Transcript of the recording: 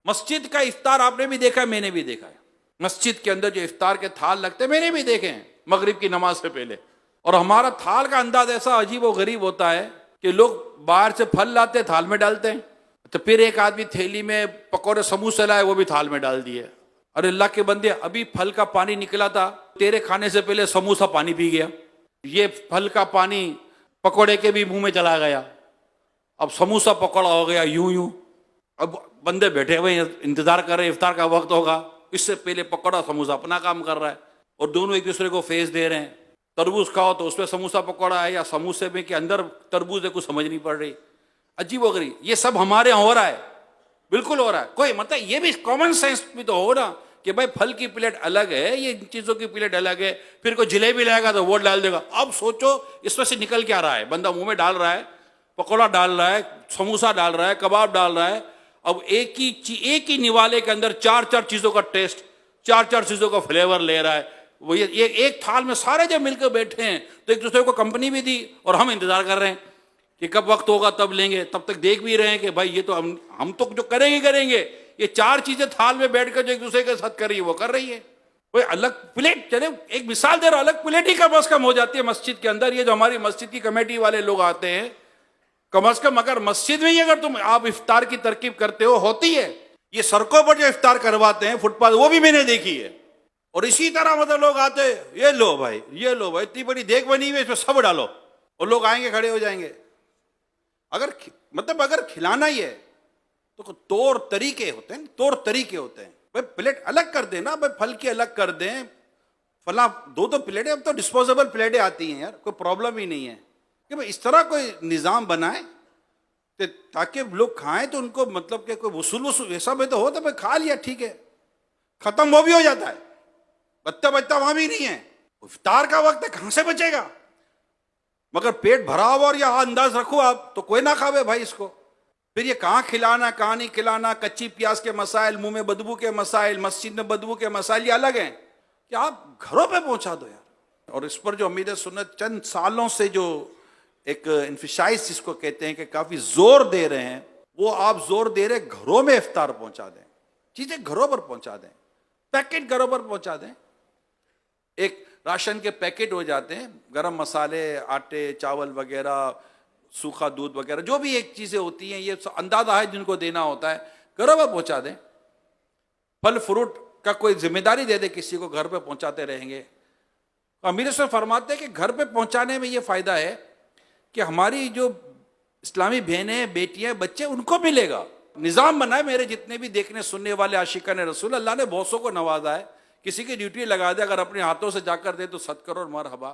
मस्जिद का इफ्तार आपने भी देखा है, मैंने भी देखा है। मस्जिद के अंदर जो इफ्तार के थाल लगते हैं मैंने भी देखे हैं मगरिब की नमाज से पहले। और हमारा थाल का अंदाज ऐसा अजीब व गरीब होता है कि लोग बाहर से फल लाते हैं, थाल में डालते हैं, तो फिर एक आदमी थैली में पकौड़े समोसे लाए, वो भी थाल में डाल दिए। अरे अल्लाह के बंदे, अभी फल का पानी निकला था, तेरे खाने से पहले समोसा पानी पी गया, ये फल का पानी पकौड़े के भी मुंह में चला गया, अब समोसा पकौड़ा हो गया यूं यूं। अब बंदे बैठे हुए इंतजार कर रहे, इफ्तार का वक्त होगा, इससे पहले पकौड़ा समोसा अपना काम कर रहा है और दोनों एक दूसरे को फेस दे रहे हैं। तरबूज खाओ तो उसमें समोसा पकौड़ा है या समोसे में के अंदर तरबूज है, कुछ समझ नहीं पड़ रही। अजीब हो गई। ये सब हमारे यहाँ हो रहा है, बिल्कुल हो रहा है। कोई मतलब ये भी कॉमन सेंस भी तो हो ना कि भाई फल की प्लेट अलग है, ये चीजों की प्लेट अलग है। फिर कोई जलेबी लाएगा तो वो डाल देगा। अब सोचो इसमें से निकल क्या रहा है, बंदा मुंह में डाल रहा है, पकौड़ा डाल रहा है, समोसा डाल रहा है, कबाब डाल रहा है। अब एक ही निवाले के अंदर चार चार चीजों का टेस्ट, चार चार चीजों का फ्लेवर ले रहा है। वो ये एक थाल में सारे जब मिलकर बैठे हैं तो एक दूसरे को कंपनी भी दी और हम इंतजार कर रहे हैं कि कब वक्त होगा तब लेंगे। तब तक देख भी रहे हैं कि भाई ये तो हम तो जो करेंगे, ये चार चीजें थाल में बैठकर जो एक दूसरे के साथ कर रही है वो कर रही है। कोई अलग प्लेट, चले एक मिसाल दे रहा, अलग प्लेट ही कम अज कम हो जाती है मस्जिद के अंदर। ये जो हमारी मस्जिद की कमेटी वाले लोग आते हैं, कम अज कम अगर मस्जिद में ही अगर आप इफ्तार की तरकीब करते हो, होती है। ये सड़कों पर जो इफ्तार करवाते हैं फुटपाथ, वो भी मैंने देखी है। और इसी तरह मतलब लोग आते हैं, ये लो भाई, ये लो भाई, इतनी बड़ी देख बनी हुई है, इसमें सब डालो, और लोग आएंगे, खड़े हो जाएंगे। अगर खिलाना ही है तो तौर तरीके होते हैं, तौर तरीके होते हैं। भाई प्लेट अलग कर देना, भाई फल की अलग कर दें, फला दो प्लेटें, अब तो डिस्पोजेबल प्लेटें आती हैं यार, कोई प्रॉब्लम ही नहीं है कि भाई इस तरह कोई निज़ाम बनाए ताकि लोग खाएं तो उनको मतलब कि कोई वसूल ऐसा भी तो हो तो भाई खा लिया, ठीक है, खत्म, वो भी हो जाता है। बच्चा वहां भी नहीं है, इफ्तार का वक्त है, कहां से बचेगा। मगर पेट भरा हुआ और यह अंदाज रखो आप तो कोई ना खावे भाई इसको। फिर ये कहाँ खिलाना कहाँ नहीं खिलाना, कच्ची प्याज के मसाइल, मुंह में बदबू के मसाइल, मस्जिद में बदबू के मसाइल, ये अलग हैं कि आप घरों पे पहुंचा दो यार। और इस पर जो अमीर सुन्नत चंद सालों से जो एक इन्फिशाइज जिसको कहते हैं कि काफी जोर दे रहे हैं, वो आप जोर दे रहे घरों में इफ्तार पहुंचा दें, चीजें घरों पर पहुंचा दें, पैकेट घरों पर पहुंचा दें। एक राशन के पैकेट हो जाते हैं, गरम मसाले, आटे, चावल वगैरह, सूखा दूध वगैरह, जो भी एक चीजें होती हैं, ये अंदाजा है जिनको देना होता है, घरों पर पहुंचा दें। फल फ्रूट का कोई जिम्मेदारी दे दे किसी को, घर पे पहुंचाते रहेंगे। अमीर से फरमाते हैं कि घर पे पहुंचाने में ये फायदा है कि हमारी जो इस्लामी बहनें, बेटियां, बच्चे, उनको मिलेगा। निज़ाम बनाए, मेरे जितने भी देखने सुनने वाले आशिकाने रसूल, अल्लाह ने बहुतों को नवाजा है, किसी की ड्यूटी लगा दे, अगर अपने हाथों से जाकर दे तो सद करो और मरहबा।